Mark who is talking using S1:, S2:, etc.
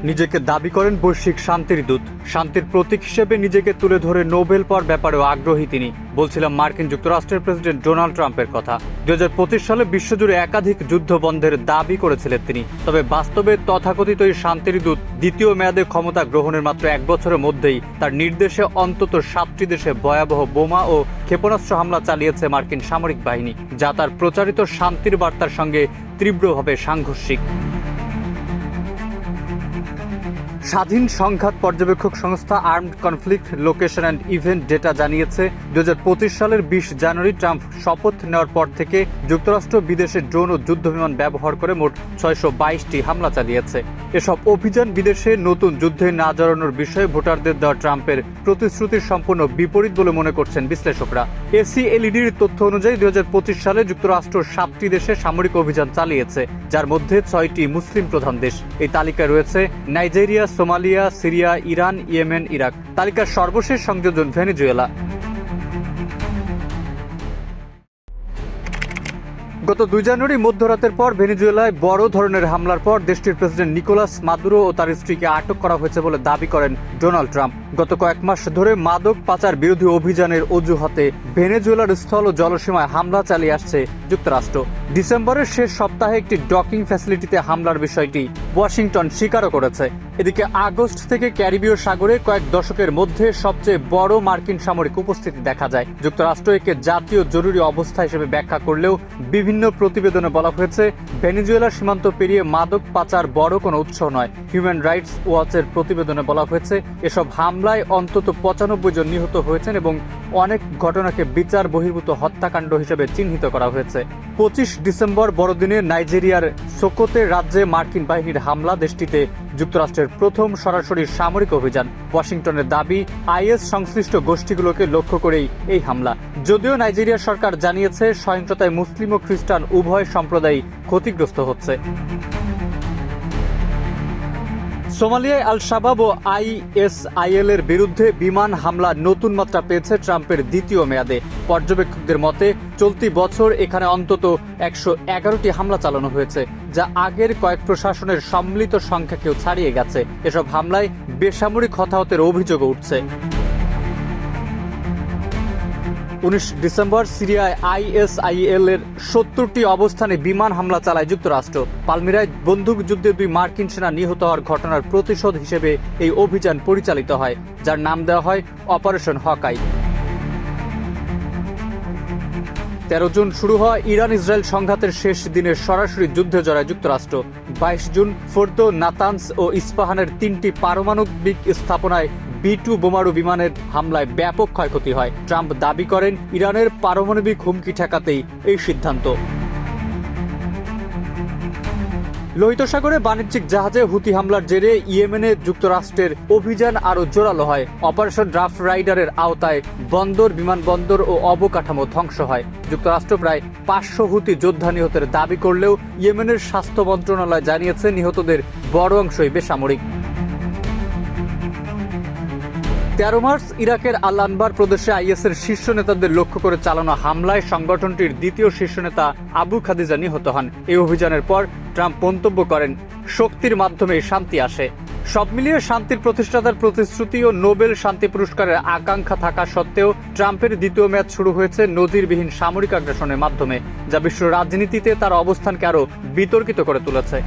S1: নিজেকে দাবি করেন বৈশ্বিক শান্তির দূত। শান্তির প্রতীক হিসেবে নিজেকে তুলে ধরে নোবেল পাওয়ার ব্যাপারেও আগ্রহী তিনি। বলছিলাম মার্কিন যুক্তরাষ্ট্রের প্রেসিডেন্ট ডোনাল্ড ট্রাম্পের কথা। 2025 সালে বিশ্বজুড়ে একাধিক যুদ্ধ বন্ধের দাবি করেছিলেন তিনি। তবে বাস্তবে তথাকথিত এই শান্তির দূত দ্বিতীয় মেয়াদে ক্ষমতা গ্রহণের মাত্র 1 বছরের মধ্যেই তার নির্দেশে অন্তত 7টি দেশে ভয়াবহ বোমা ও ক্ষেপণাস্ত্র হামলা চালিয়েছে মার্কিন সামরিক বাহিনী, যা তার প্রচারিত শান্তির বার্তার সঙ্গে তীব্রভাবে সাংঘর্ষিক। স্বাধীন সংঘাত পর্যবেক্ষক সংস্থা armed conflict location and event data জানিয়েছে 2025 সালের 20 জানুয়ারি ট্রাম্প শপথ নেওয়ার পর থেকে যুক্তরাষ্ট্র বিদেশে ড্রোন ও যুদ্ধবিমান ব্যবহার করে মোট 622টি হামলা চালিয়েছে। এসব অভিযান বিদেশে নতুন যুদ্ধে না জড়ানোর বিষয়ে ভোটারদের দেওয়া ট্রাম্পের প্রতিশ্রুতির সম্পূর্ণ বিপরীত বলে মনে করছেন বিশ্লেষকরা। এসিএলইডির তথ্য অনুযায়ী 2025 সালে যুক্তরাষ্ট্র 7টি দেশে সামরিক অভিযান চালিয়েছে, যার মধ্যে 6টি মুসলিম প্রধান দেশ। এই তালিকায় রয়েছে Nigeria, Somalia, Syria, Iran, Yemen, Iraq. তালিকার সর্বশেষ সংযোজন ভেনেজুয়েলা। গত 2 জানুয়ারি মধ্যরাতের পর ভেনেজুয়েলায় বড় ধরনের হামলার পর দেশটির প্রেসিডেন্ট নিকোলাস মাদুরো ও তার স্ত্রীকে আটক করা হয়েছে বলে দাবি করেন ডোনাল্ড ট্রাম্প। গত কয়েক মাস ধরে মাদক পাচার বিরোধী অভিযানের অজুহাতে ভেনেজুয়েলার স্থল ও জলসীমায় হামলা চালিয়ে আসছে যুক্তরাষ্ট্র। ডিসেম্বরের শেষ সপ্তাহে একটি ডকিং ফ্যাসিলিটিতে হামলার বিষয়টি ওয়াশিংটন স্বীকারও করেছে। এদিকে আগস্ট থেকে ক্যারিবীয় সাগরে কয়েক দশকের মধ্যে সবচেয়ে বড় মার্কিন সামরিক উপস্থিতি দেখা যায়। যুক্তরাষ্ট্র একে জাতীয় জরুরি অবস্থা হিসেবে ব্যাখ্যা করলেও বিভিন্ন প্রতিবেদনে বলা হয়েছে ভেনেজুয়েলার সীমান্ত পেরিয়ে মাদক পাচার বড় কোনো উৎস নয়। হিউম্যান রাইটস ওয়াচের প্রতিবেদনে বলা হয়েছে এসব হামলায় অন্তত 95 জন নিহত হয়েছেন এবং অনেক ঘটনাকে বিচার বহির্ভূত হত্যাকাণ্ড হিসেবে চিহ্নিত করা হয়েছে। 25 ডিসেম্বর বড়দিনে নাইজেরিয়ার সোকোতে রাজ্যে মার্কিন বাহিনীর হামলা দেশটিতে যুক্তরাষ্ট্রের প্রথম সরাসরি সামরিক অভিযান। ওয়াশিংটনের দাবি আইএস সংশ্লিষ্ট গোষ্ঠীগুলোকে লক্ষ্য করেই এই হামলা। যদিও নাইজেরিয়ার সরকার জানিয়েছে সহিংসতায় মুসলিম ও খ্রিস্টান উভয় সম্প্রদায় ক্ষতিগ্রস্ত হচ্ছে। সোমালিয়ায় আল শাবাব ও আইএসআইএল এর বিরুদ্ধে বিমান হামলা নতুন মাত্রা পেয়েছে ট্রাম্পের দ্বিতীয় মেয়াদে। পর্যবেক্ষকদের মতে চলতি বছর এখানে অন্তত 111টি হামলা চালানো হয়েছে, যা আগের কয়েক প্রশাসনের সম্মিলিত সংখ্যাকেও ছাড়িয়ে গেছে। এসব হামলায় বেসামরিক হতাহতের অভিযোগও উঠছে। 19 ডিসেম্বর সিরিয়ায় আইএসআইএল এর 70টি অবস্থানে বিমান হামলা চালায় যুক্তরাষ্ট্র। পালমিরায় বন্দুকযুদ্ধে 2 মার্কিন সেনা নিহত হওয়ার ঘটনার প্রতিশোধ হিসেবে এই অভিযান পরিচালিত হয়, যার নাম দেওয়া হয় অপারেশন হকাই। 13 জুন শুরু হওয়া ইরান ইসরায়েল সংঘাতের শেষ দিনের সরাসরি যুদ্ধে জড়ায় যুক্তরাষ্ট্র। 22 জুন ফোর্দো, নাতানস ও ইস্পাহানের 3টি পারমাণবিক স্থাপনায় B-2 বোমারু বিমানের হামলায় ব্যাপক ক্ষয়ক্ষতি হয়। ট্রাম্প দাবি করেন ইরানের পারমাণবিক হুমকি ঠেকাতেই এই সিদ্ধান্ত। লোহিত সাগরে বাণিজ্যিক জাহাজে হুতি হামলার জেরে ইয়েমেনে যুক্তরাষ্ট্রের অভিযান আরও জোরালো হয়। অপারেশন রাফ রাইডারের আওতায় বন্দর, বিমানবন্দর ও অবকাঠামো ধ্বংস হয়। যুক্তরাষ্ট্র প্রায় 500 হুতি যোদ্ধা নিহতের দাবি করলেও ইয়েমেনের স্বাস্থ্য মন্ত্রণালয় জানিয়েছে নিহতদের বড় অংশই বেসামরিক। 13 মার্চ ইরাকের আল আনবার প্রদেশে আইএসের শীর্ষ নেতাদের লক্ষ্য করে চালানো হামলায় সংগঠনটির দ্বিতীয় শীর্ষ নেতা আবু খাদিজা নিহত হন। এই অভিযানের পর ট্রাম্প মন্তব্য করেন, শক্তির মাধ্যমে শান্তি আসে। সব মিলিয়ে শান্তির প্রতিষ্ঠাতার প্রতিশ্রুতি ও নোবেল শান্তি পুরস্কারের আকাঙ্ক্ষা থাকা সত্ত্বেও ট্রাম্পের দ্বিতীয় মেয়াদ শুরু হয়েছে নজিরবিহীন সামরিক আগ্রাসনের মাধ্যমে, যা বিশ্ব রাজনীতিতে তার অবস্থানকে আরও বিতর্কিত করে তুলেছে।